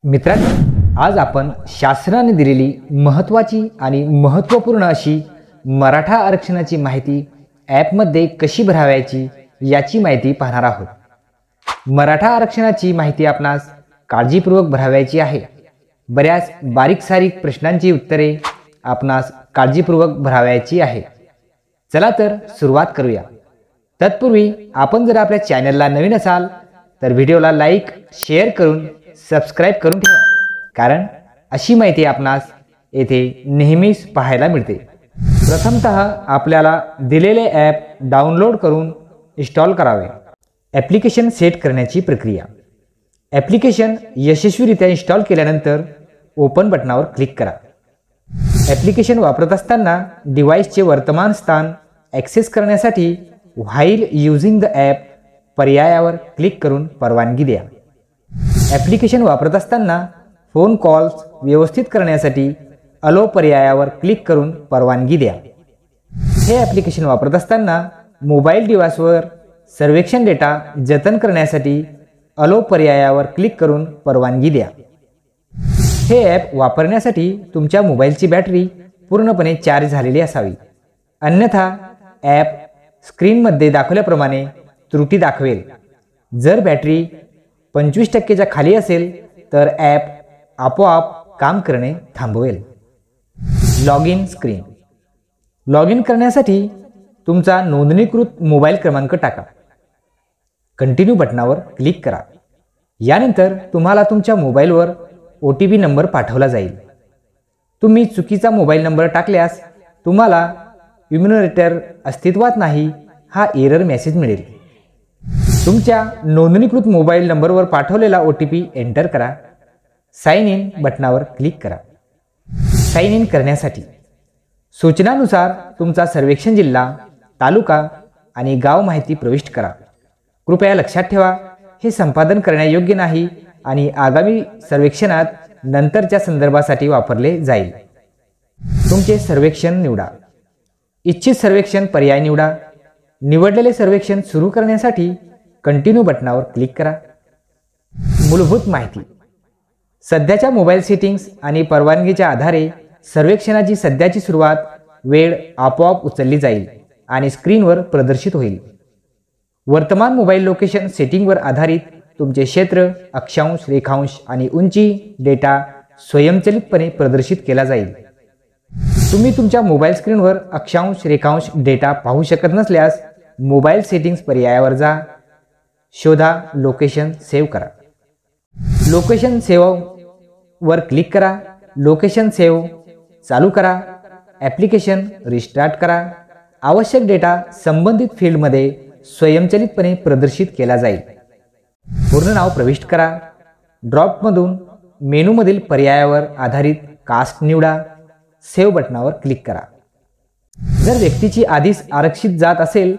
मित्रांनो, आज आपण शासनाने दिलेली महत्त्वाची आणि महत्त्वपूर्ण अशी मराठा आरक्षणाची माहिती ॲपमध्ये कशी भरावयाची याची माहिती पाहणार आहोत। मराठा आरक्षणाची माहिती आपणास काळजीपूर्वक भरावयाची आहे। बऱ्याच बारीक सारीक प्रश्नांची उत्तरे आपणास काळजीपूर्वक भरावयाची आहे। चला तर सुरुवात करूया। तत्पूर्वी आपण जर आपल्या चॅनलला नवीन असाल तर व्हिडिओला लाईक शेअर करून सबस्क्राइब करून ठेवा, कारण अशी माहिती आपणास येथे नेहमीच पाहायला मिळते। प्रथमतः आपल्याला दिलेले ॲप डाउनलोड करून इन्स्टॉल करावे। ॲप्लिकेशन सेट करण्याची प्रक्रिया। ॲप्लिकेशन यशस्वीरित्या इन्स्टॉल केल्यानंतर ओपन बटनावर क्लिक करा। ॲप्लिकेशन वापरत असताना डिव्हाइसचे वर्तमान स्थान ॲक्सेस करण्यासाठी व्हाईल यूजिंग द ॲप पर्यायावर क्लिक करून परवानगी द्या। ॲप्लिकेशन वापरत असताना फोन कॉल्स व्यवस्थित करण्यासाठी अलो पर्यायावर क्लिक करून परवानगी द्या। हे ॲप्लिकेशन वापरत असताना मोबाईल डिव्हाइसवर सर्वेक्षण डेटा जतन करण्यासाठी अलो पर्यायावर क्लिक करून परवानगी द्या। हे ॲप वापरण्यासाठी तुमच्या मोबाईलची बॅटरी पूर्णपणे चार्ज झालेली असावी, अन्यथा ॲप स्क्रीनमध्ये दाखवल्याप्रमाणे त्रुटी दाखवेल। जर बॅटरी 25% खाली असेल तर ॲप आपोआप काम करणे थांबवेल। Log in screen. Log in करण्यासाठी तुमचा नोंदणीकृत मोबाईल क्रमांक टाका। कंटिन्यू बटनावर क्लिक करा। यानंतर तुम्हाला तुमच्या मोबाईलवर OTP नंबर पाठवला जाईल। तुम्ही चुकीचा मोबाईल नंबर टाकल्यास तुम्हाला इम्युनरेटर अस्तित्वात नाही हा एरर मेसेज मिळेल। तुमच्या नोंदणीकृत मोबाईल नंबरवर पाठवलेला OTP एंटर करा। साइन इन बटनावर क्लिक करा। साइन इन करण्यासाठी सूचनानुसार तुमचा सर्वेक्षण जिल्हा, तालुका आणि गाव माहिती प्रविष्ट करा। कृपया लक्षात ठेवा, हे संपादन करण्यायोग्य नाही आणि आगामी सर्वेक्षणात नंतरच्या संदर्भासाठी वापरले जाईल। तुमचे सर्वेक्षण निवडा। इच्छित सर्वेक्षण पर्याय निवडा। निवडलेले सर्वेक्षण सुरू करण्यासाठी कंटिन्यू बटनावर क्लिक करा। मूलभूत माहिती। सध्याच्या मोबाईल सेटिंग्स आणि परवानगीच्या आधारे सर्वेक्षणाची सध्याची सुरुवात वेळ आपोआप उचलली जाईल आणि स्क्रीनवर प्रदर्शित होईल। वर्तमान मोबाईल लोकेशन सेटिंगवर आधारित तुमचे क्षेत्र, अक्षांश, रेखांश आणि उंची डेटा स्वयंचलितपणे प्रदर्शित केला जाईल। तुम्ही तुमच्या मोबाईल स्क्रीनवर अक्षांश, रेखांश डेटा पाहू शकत नसल्यास मोबाईल सेटिंग्स पर्यायावर जा, शोधा लोकेशन सेव्ह करा। लोकेशन सेव्ह वर क्लिक करा। लोकेशन सेव्ह चालू करा। ॲप्लिकेशन रिस्टार्ट करा। आवश्यक डेटा संबंधित फील्डमध्ये स्वयंचलितपणे प्रदर्शित केला जाईल। पूर्ण नाव प्रविष्ट करा। ड्रॉपमधून मेनूमधील पर्यायावर आधारित कास्ट निवडा। सेव्ह बटनावर क्लिक करा। जर व्यक्तीची आधीच आरक्षित जात असेल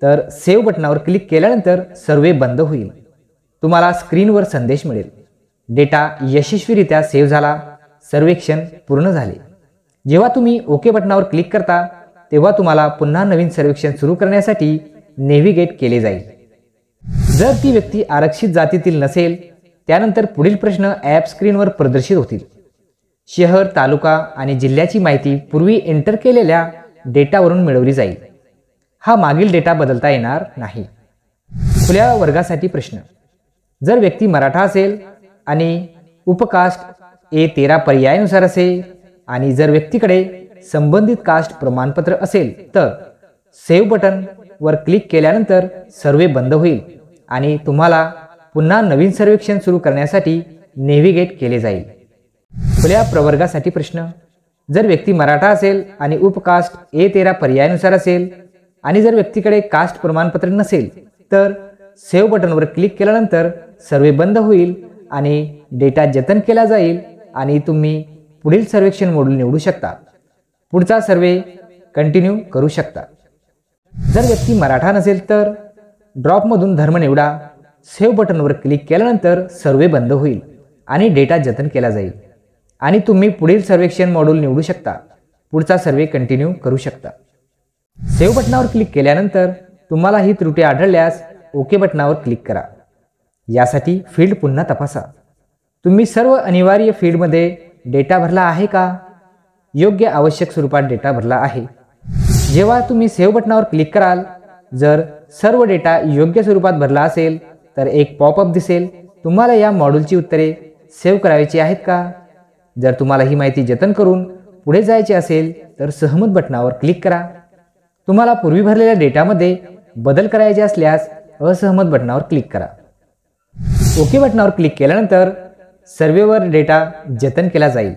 तर सेव्ह बटनावर क्लिक केल्यानंतर सर्व्हे बंद होईल। तुम्हाला स्क्रीनवर संदेश मिळेल, डेटा यशस्वीरित्या सेव्ह झाला, सर्वेक्षण पूर्ण झाले। जेव्हा तुम्ही ओके बटनावर क्लिक करता तेव्हा तुम्हाला पुन्हा नवीन सर्वेक्षण सुरू करण्यासाठी नेव्हिगेट केले जाईल। जर ती व्यक्ती आरक्षित जातीतील नसेल त्यानंतर पुढील प्रश्न ॲप स्क्रीनवर प्रदर्शित होतील। शहर, तालुका आणि जिल्ह्याची माहिती पूर्वी एंटर केलेल्या डेटावरून मिळवली जाईल। हा मागील डेटा बदलता येणार नाही। खुल्या वर्गासाठी प्रश्न। जर व्यक्ती मराठा असेल आणि उपकास्ट A13 पर्यायानुसार असेल आणि जर व्यक्तीकडे संबंधित कास्ट प्रमाणपत्र असेल तर सेव्ह बटन वर क्लिक केल्यानंतर सर्व्हे बंद होईल आणि तुम्हाला पुन्हा नवीन सर्वेक्षण सुरू करण्यासाठी नेव्हिगेट केले जाईल। खुल्या प्रवर्गासाठी प्रश्न। जर व्यक्ती मराठा असेल आणि उपकास्ट A13 पर्यायानुसार असेल आणि जर व्यक्तीकडे कास्ट प्रमाणपत्र नसेल तर सेव्ह बटनवर क्लिक केल्यानंतर सर्व्हे बंद होईल आणि डेटा जतन केला जाईल आणि तुम्ही पुढील सर्वेक्षण मॉड्यूल निवडू शकता। पुढचा सर्व्हे कंटिन्यू करू शकता। जर व्यक्ती मराठा नसेल तर ड्रॉपमधून धर्म निवडा। सेव्ह बटनवर क्लिक केल्यानंतर सर्व्हे बंद होईल आणि डेटा जतन केला जाईल आणि तुम्ही पुढील सर्वेक्षण मॉड्यूल निवडू शकता। पुढचा सर्व्हे कंटिन्यू करू शकता। सेव्ह बटनावर क्लिक केल्यानंतर तुम्हाला ही त्रुटी आढळल्यास ओके बटनावर क्लिक करा। यासाठी फील्ड पुन्हा तपासा। तुम्ही सर्व अनिवार्य फील्डमध्ये डेटा भरला आहे का? योग्य आवश्यक स्वरूपात डेटा भरला आहे. जेव्हा तुम्ही सेव्ह बटनावर क्लिक कराल, जर सर्व डेटा योग्य स्वरूपात भरला असेल तर एक पॉपअप दिसेल. तुम्हाला या मॉड्यूलची उत्तरे सेव्ह करायची आहेत का? जर तुम्हाला ही माहिती जतन करून पुढे जायचे असेल तर सहमत बटनावर क्लिक करा. तुम्हाला पूर्वी भरलेल्या डेटामध्ये बदल करायचे असल्यास असहमत बटनावर क्लिक करा. ओके बटनावर क्लिक केल्यानंतर सर्व्हेवर डेटा जतन केला जाईल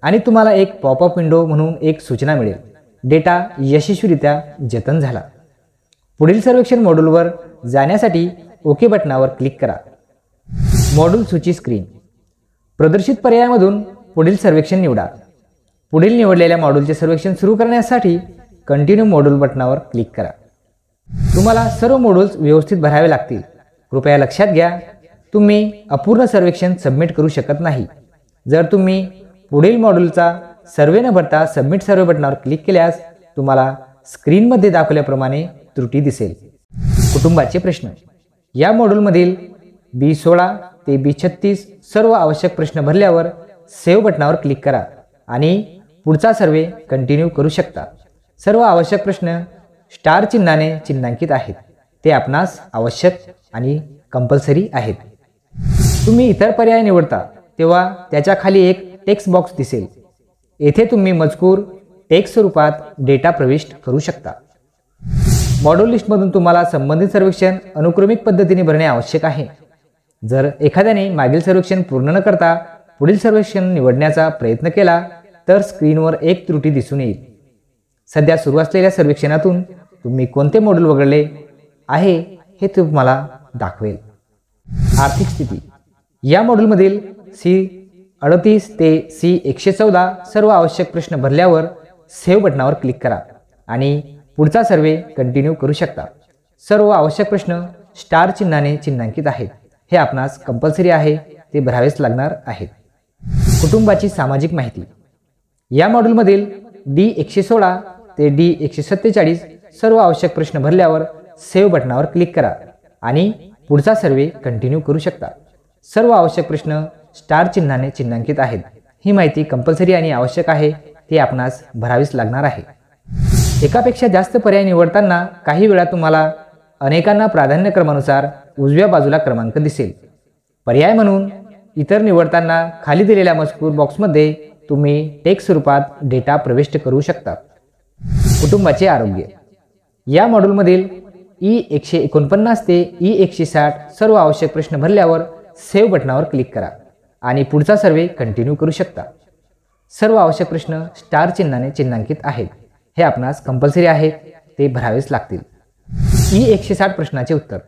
आणि तुम्हाला एक पॉपअप विंडो म्हणून एक सूचना मिळेल. डेटा यशस्वीरित्या जतन झाला. पुढील सर्वेक्षण मॉड्यूलवर जाण्यासाठी ओके बटनावर क्लिक करा. मॉड्यूल सूची स्क्रीन प्रदर्शित पर्यायामधून पुढील सर्वेक्षण निवडा. पुढील निवडलेल्या मॉड्यूलचे सर्वेक्षण सुरू करण्यासाठी कंटिन्यू मॉड्यूल बटनावर क्लिक करा. तुम्हाला सर्व मॉड्यूल्स व्यवस्थित भरावे लागतील. कृपया लक्षात घ्या, तुम्ही अपूर्ण सर्वेक्षण सबमिट करू शकत नाही. जर तुम्ही पुढील मॉड्यूलचा सर्वे न भरता सबमिट सर्वे बटनावर क्लिक केल्यास तुम्हाला स्क्रीनमध्ये दाखवल्याप्रमाणे त्रुटी दिसेल. कुटुंबाचे प्रश्न या मॉड्यूलमधील B16 ते B36 सर्व आवश्यक प्रश्न भरल्यावर सेव्ह बटनावर क्लिक करा आणि पुढचा सर्वे कंटिन्यू करू शकता. सर्व आवश्यक प्रश्न स्टार चिन्हाने चिन्हांकित आहेत. ते आपणास आवश्यक आणि कंपल्सरी आहेत. तुम्ही इतर पर्याय निवडता तेव्हा त्याच्या खाली एक टेक्स्ट बॉक्स दिसेल. येथे तुम्ही मजकूर टेक्स्ट स्वरूपात डेटा प्रविष्ट करू शकता. मॉड्यूल लिस्टमधून तुम्हाला संबंधित सर्वेक्षण अनुक्रमिक पद्धतीने भरणे आवश्यक आहे. जर एखाद्याने मागील सर्वेक्षण पूर्ण न करता पुढील सर्वेक्षण निवडण्याचा प्रयत्न केला तर स्क्रीनवर एक त्रुटी दिसून येईल. सध्या सुरू असलेल्या सर्वेक्षणातून तुम्ही कोणते मॉड्यूल वगळले आहे हे तुम्हाला दाखवेल. आर्थिक स्थिती या मॉड्यूलमधील C38 ते C114 सर्व आवश्यक प्रश्न भरल्यावर सेव्ह बटनावर क्लिक करा आणि पुढचा सर्वे कंटिन्यू करू शकता. सर्व आवश्यक प्रश्न स्टार चिन्हाने चिन्हांकित आहेत. हे आपणास कंपल्सरी आहे. ते भरावेच लागणार आहेत. कुटुंबाची सामाजिक माहिती या मॉड्यूलमधील D116 ते D147 सर्व आवश्यक प्रश्न भरल्यावर सेव्ह बटनावर क्लिक करा आणि पुढचा सर्वे कंटिन्यू करू शकता. सर्व आवश्यक प्रश्न स्टार चिन्हाने चिन्हांकित आहेत. ही माहिती कंपल्सरी आणि आवश्यक आहे. ते आपणास भरावीच लागणार आहे. एकापेक्षा जास्त पर्याय निवडताना काही वेळा तुम्हाला अनेकांना प्राधान्यक्रमानुसार उजव्या बाजूला क्रमांक दिसेल. पर्याय म्हणून इतर निवडताना खाली दिलेल्या मजकूर बॉक्समध्ये तुम्ही टेक्स्ट स्वरूपात डेटा प्रविष्ट करू शकता. कुटुंबाचे आरोग्य या मॉड्यूलमधील E149 ते E160 सर्व आवश्यक प्रश्न भरल्यावर सेव्ह बटनावर क्लिक करा आणि पुढचा सर्वे कंटिन्यू करू शकता. सर्व आवश्यक प्रश्न स्टार चिन्हाने चिन्हांकित आहेत. हे आपणास कंपल्सरी आहेत. ते भरावेच लागतील. E160 प्रश्नाचे उत्तर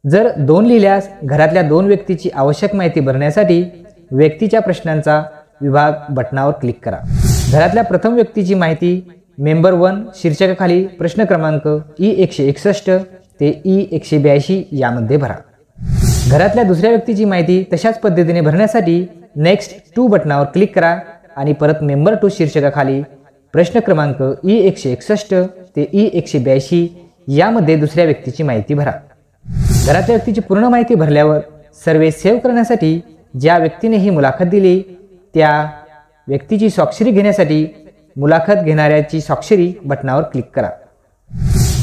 जर 2 लिहिल्यास घरातल्या 2 व्यक्तीची आवश्यक माहिती भरण्यासाठी व्यक्तीच्या प्रश्नांचा विभाग बटनावर क्लिक करा. घरातल्या प्रथम व्यक्तीची माहिती मेंबर 1 शीर्षकाखाली प्रश्न क्रमांक E161 ते E182 यामध्ये भरा. घरातल्या दुसऱ्या व्यक्तीची माहिती तशाच पद्धतीने भरण्यासाठी नेक्स्ट 2 बटनावर क्लिक करा आणि परत मेंबर 2 शीर्षकाखाली प्रश्न क्रमांक E161 ते E182 यामध्ये दुसऱ्या व्यक्तीची माहिती भरा. घरातल्या व्यक्तीची पूर्ण माहिती भरल्यावर सर्वे सेव्ह करण्यासाठी ज्या व्यक्तीने ही मुलाखत दिली त्या व्यक्तीची स्वाक्षरी घेण्यासाठी मुलाखत घेणाऱ्याची स्वाक्षरी बटनावर क्लिक करा.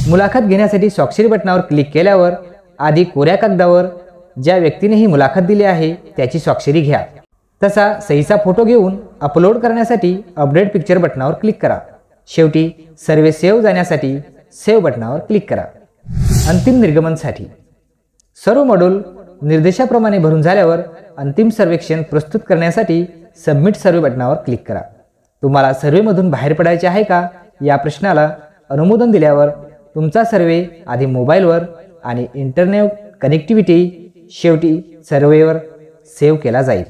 मुलाखत घेण्यासाठी स्वाक्षरी बटनावर क्लिक केल्यावर आधी कोऱ्या कागदावर ज्या व्यक्तीने ही मुलाखत दिली आहे त्याची स्वाक्षरी घ्या. तसा सहीचा फोटो घेऊन अपलोड करण्यासाठी अपडेट पिक्चर बटनावर क्लिक करा. शेवटी सर्वे सेव्ह जाण्यासाठी सेव्ह बटनावर क्लिक करा. अंतिम निर्गमनसाठी सर्व मॉड्यूल निर्देशाप्रमाणे भरून झाल्यावर अंतिम सर्वेक्षण प्रस्तुत करण्यासाठी सबमिट सर्वे बटनावर क्लिक करा. तुम्हाला सर्वेमधून बाहेर पडायचे आहे का या प्रश्नाला अनुमोदन दिल्यावर तुमचा सर्वे आधी मोबाईलवर आणि इंटरनेट कनेक्टिव्हिटी शेवटी सर्व्हेवर सेव्ह केला जाईल.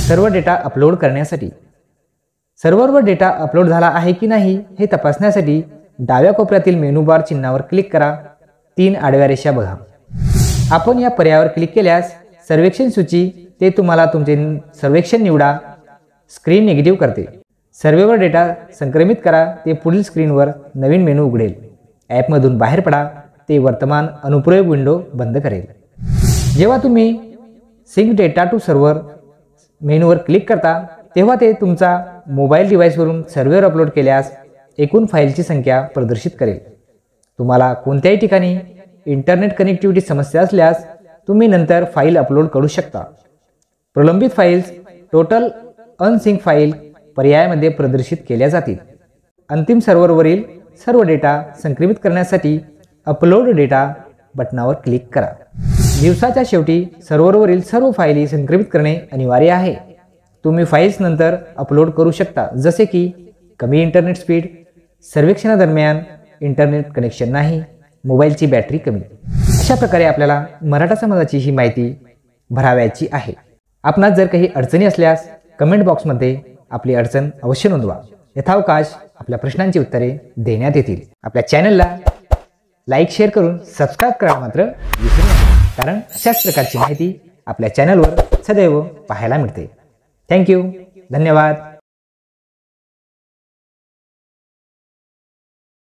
सर्व डेटा अपलोड करण्यासाठी सर्व्हरवर डेटा अपलोड झाला आहे की नाही हे तपासण्यासाठी डाव्या कोपऱ्यातील मेनू बार चिन्हावर क्लिक करा. 3 आडव्या रेषा बघा. आपण या पर्यायावर क्लिक केल्यास सर्वेक्षण सूची ते तुम्हाला तुमचे सर्वेक्षण निवडा स्क्रीन निगेटिव्ह करते. सर्व्हेवर डेटा संक्रमित करा ते पुढील स्क्रीनवर नवीन मेनू उघडेल. ॲपमधून बाहेर पडा ते वर्तमान अनुप्रयोग विंडो बंद करेल. जेव्हा तुम्ही सिंक डेटा टू सर्व्हर मेनूवर क्लिक करता तेव्हा ते तुमचा मोबाईल डिव्हाइसवरून सर्व्हरवर अपलोड केल्यास एकूण फाईलची संख्या प्रदर्शित करेल. तुम्हाला कोणत्याही ठिकाणी इंटरनेट कनेक्टिव्हिटी समस्या असल्यास तुम्ही नंतर फाईल अपलोड करू शकता. प्रलंबित फाईल्स टोटल अनसिंक फाईल पर्यायामध्ये प्रदर्शित केल्या जातील. अंतिम सर्व्हरवरील सर्व डेटा संक्रमित करण्यासाठी अपलोड डेटा बटनावर क्लिक करा. दिवसाच्या शेवटी सर्व्हरवरील सर्व फायली संक्रमित करणे अनिवार्य आहे. तुम्ही फाईल्स नंतर अपलोड करू शकता, जसे की कमी इंटरनेट स्पीड, सर्वेक्षणादरम्यान इंटरनेट कनेक्शन नाही, मोबाईलची बॅटरी कमी. अशा प्रकारे आपल्याला मराठा समाजाची ही माहिती भरावयाची आहे. आपणास जर काही अडचणी असल्यास कमेंट बॉक्समध्ये आपली अडचण अवश्य नोंदवा. यथावकाश आपल्या प्रश्नांची उत्तरे देण्यात येतील. आपल्या चॅनलला लाईक शेअर करून सबस्क्राईब करा मात्र विसरू नका, कारण अशाच प्रकारची माहिती आपल्या चॅनलवर सदैव पाहायला मिळते. थँक्यू. धन्यवाद.